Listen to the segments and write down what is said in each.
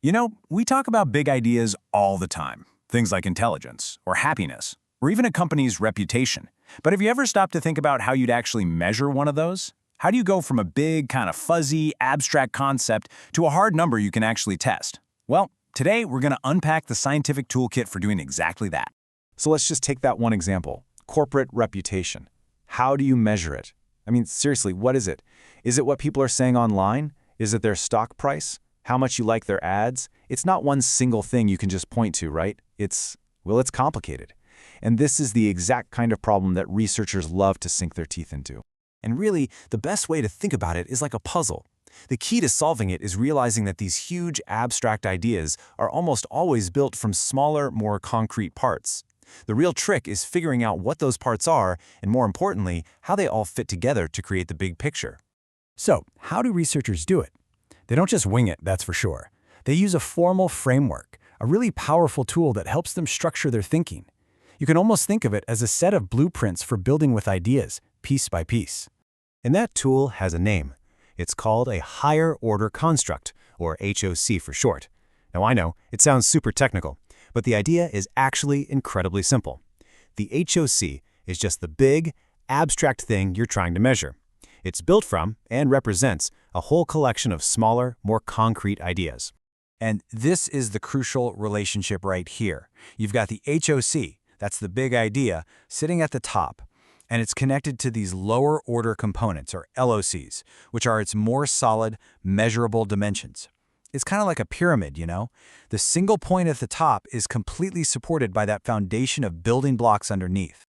You know, we talk about big ideas all the time. Things like intelligence, or happiness, or even a company's reputation. But have you ever stopped to think about how you'd actually measure one of those? How do you go from a big, kind of fuzzy, abstract concept to a hard number you can actually test? Well, today we're going to unpack the scientific toolkit for doing exactly that. So let's just take that one example, corporate reputation. How do you measure it? I mean, seriously, what is it? Is it what people are saying online? Is it their stock price? How much you like their ads? It's not one single thing you can just point to, right? It's complicated. And this is the exact kind of problem that researchers love to sink their teeth into. And really, the best way to think about it is like a puzzle. The key to solving it is realizing that these huge abstract ideas are almost always built from smaller, more concrete parts. The real trick is figuring out what those parts are, and more importantly, how they all fit together to create the big picture. So, how do researchers do it? They don't just wing it, that's for sure. They use a formal framework, a really powerful tool that helps them structure their thinking. You can almost think of it as a set of blueprints for building with ideas, piece by piece. And that tool has a name. It's called a higher order construct, or HOC for short. Now I know, it sounds super technical, but the idea is actually incredibly simple. The HOC is just the big, abstract thing you're trying to measure. It's built from and represents a whole collection of smaller, more concrete ideas. And this is the crucial relationship right here. You've got the HOC, that's the big idea, sitting at the top, and it's connected to these lower order components, or LOCs, which are its more solid, measurable dimensions. It's kind of like a pyramid, you know? The single point at the top is completely supported by that foundation of building blocks underneath.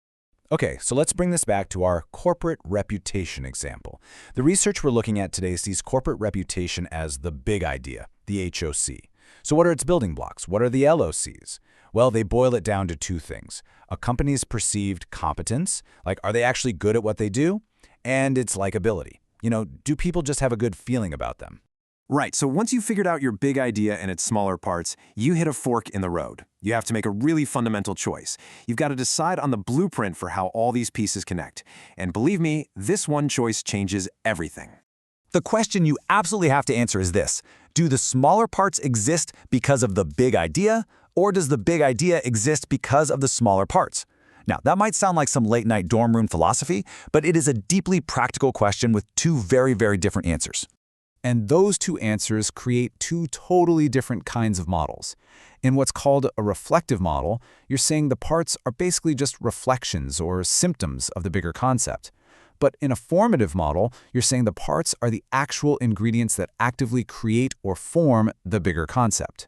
Okay, so let's bring this back to our corporate reputation example. The research we're looking at today sees corporate reputation as the big idea, the HOC. So what are its building blocks? What are the LOCs? Well, they boil it down to two things. A company's perceived competence, like are they actually good at what they do? And its likability. You know, do people just have a good feeling about them? Right, so once you've figured out your big idea and its smaller parts, you hit a fork in the road. You have to make a really fundamental choice. You've got to decide on the blueprint for how all these pieces connect. And believe me, this one choice changes everything. The question you absolutely have to answer is this: do the smaller parts exist because of the big idea, or does the big idea exist because of the smaller parts? Now, that might sound like some late-night dorm room philosophy, but it is a deeply practical question with two very, very different answers. And those two answers create two totally different kinds of models. In what's called a reflective model, you're saying the parts are basically just reflections or symptoms of the bigger concept. But in a formative model, you're saying the parts are the actual ingredients that actively create or form the bigger concept.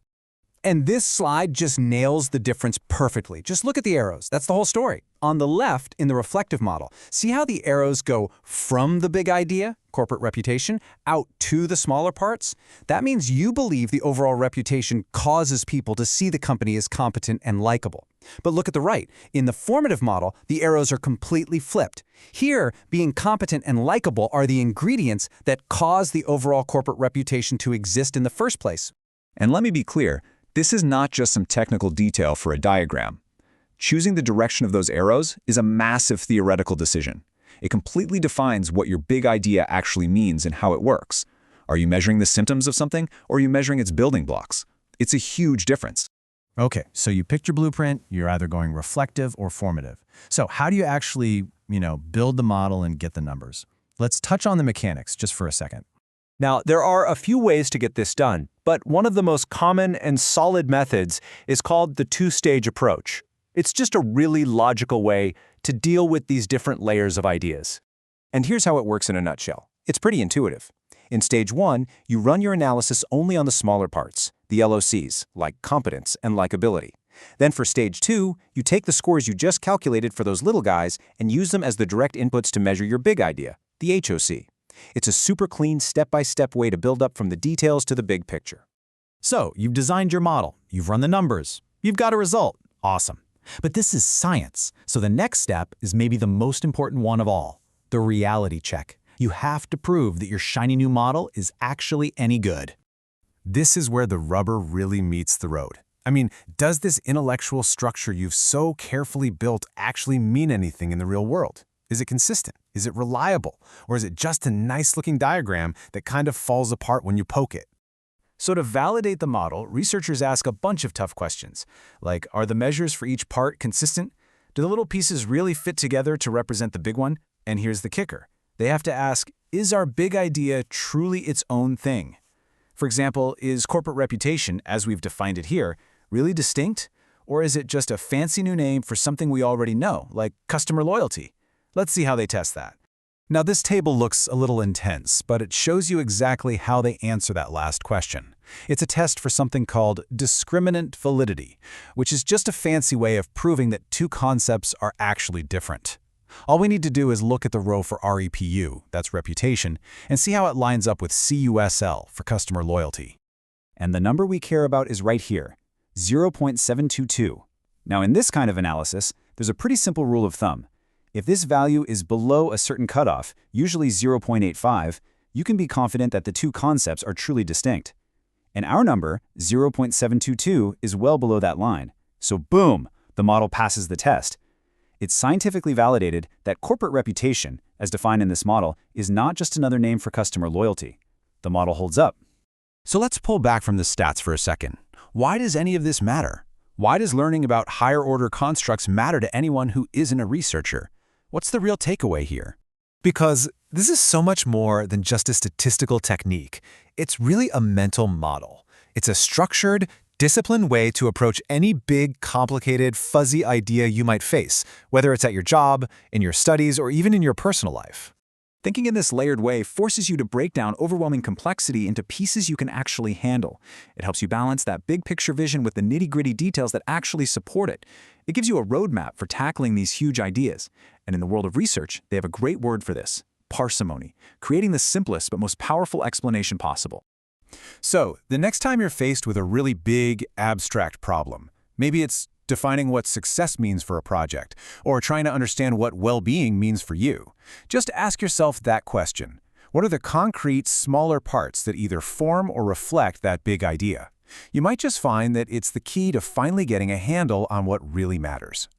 And this slide just nails the difference perfectly. Just look at the arrows. That's the whole story. On the left, in the reflective model, see how the arrows go from the big idea, corporate reputation, out to the smaller parts? That means you believe the overall reputation causes people to see the company as competent and likable. But look at the right. In the formative model, the arrows are completely flipped. Here, being competent and likable are the ingredients that cause the overall corporate reputation to exist in the first place. And let me be clear, this is not just some technical detail for a diagram. Choosing the direction of those arrows is a massive theoretical decision. It completely defines what your big idea actually means and how it works. Are you measuring the symptoms of something, or are you measuring its building blocks? It's a huge difference. Okay, so you picked your blueprint, you're either going reflective or formative. So how do you actually, build the model and get the numbers? Let's touch on the mechanics just for a second. Now, there are a few ways to get this done, but one of the most common and solid methods is called the two-stage approach. It's just a really logical way to deal with these different layers of ideas. And here's how it works in a nutshell. It's pretty intuitive. In stage 1, you run your analysis only on the smaller parts, the LOCs, like competence and likability. Then for stage 2, you take the scores you just calculated for those little guys and use them as the direct inputs to measure your big idea, the HOC. It's a super clean, step-by-step way to build up from the details to the big picture. So, you've designed your model, you've run the numbers, you've got a result. Awesome. But this is science, so the next step is maybe the most important one of all, the reality check. You have to prove that your shiny new model is actually any good. This is where the rubber really meets the road. I mean, does this intellectual structure you've so carefully built actually mean anything in the real world? Is it consistent? Is it reliable? Or is it just a nice-looking diagram that kind of falls apart when you poke it? So to validate the model, researchers ask a bunch of tough questions, like are the measures for each part consistent? Do the little pieces really fit together to represent the big one? And here's the kicker. They have to ask, is our big idea truly its own thing? For example, is corporate reputation, as we've defined it here, really distinct? Or is it just a fancy new name for something we already know, like customer loyalty? Let's see how they test that. Now, this table looks a little intense, but it shows you exactly how they answer that last question. It's a test for something called discriminant validity, which is just a fancy way of proving that two concepts are actually different. All we need to do is look at the row for REPU, that's reputation, and see how it lines up with CUSL for customer loyalty. And the number we care about is right here, 0.722. Now, in this kind of analysis, there's a pretty simple rule of thumb. If this value is below a certain cutoff, usually 0.85, you can be confident that the two concepts are truly distinct. And our number, 0.722, is well below that line. So boom, the model passes the test. It's scientifically validated that corporate reputation, as defined in this model, is not just another name for customer loyalty. The model holds up. So let's pull back from the stats for a second. Why does any of this matter? Why does learning about higher-order constructs matter to anyone who isn't a researcher? What's the real takeaway here? Because this is so much more than just a statistical technique. It's really a mental model. It's a structured, disciplined way to approach any big, complicated, fuzzy idea you might face, whether it's at your job, in your studies, or even in your personal life. Thinking in this layered way forces you to break down overwhelming complexity into pieces you can actually handle. It helps you balance that big picture vision with the nitty-gritty details that actually support it. It gives you a roadmap for tackling these huge ideas. And in the world of research, they have a great word for this: parsimony, creating the simplest but most powerful explanation possible. So, the next time you're faced with a really big, abstract problem, maybe it's defining what success means for a project, or trying to understand what well-being means for you, just ask yourself that question. What are the concrete, smaller parts that either form or reflect that big idea? You might just find that it's the key to finally getting a handle on what really matters.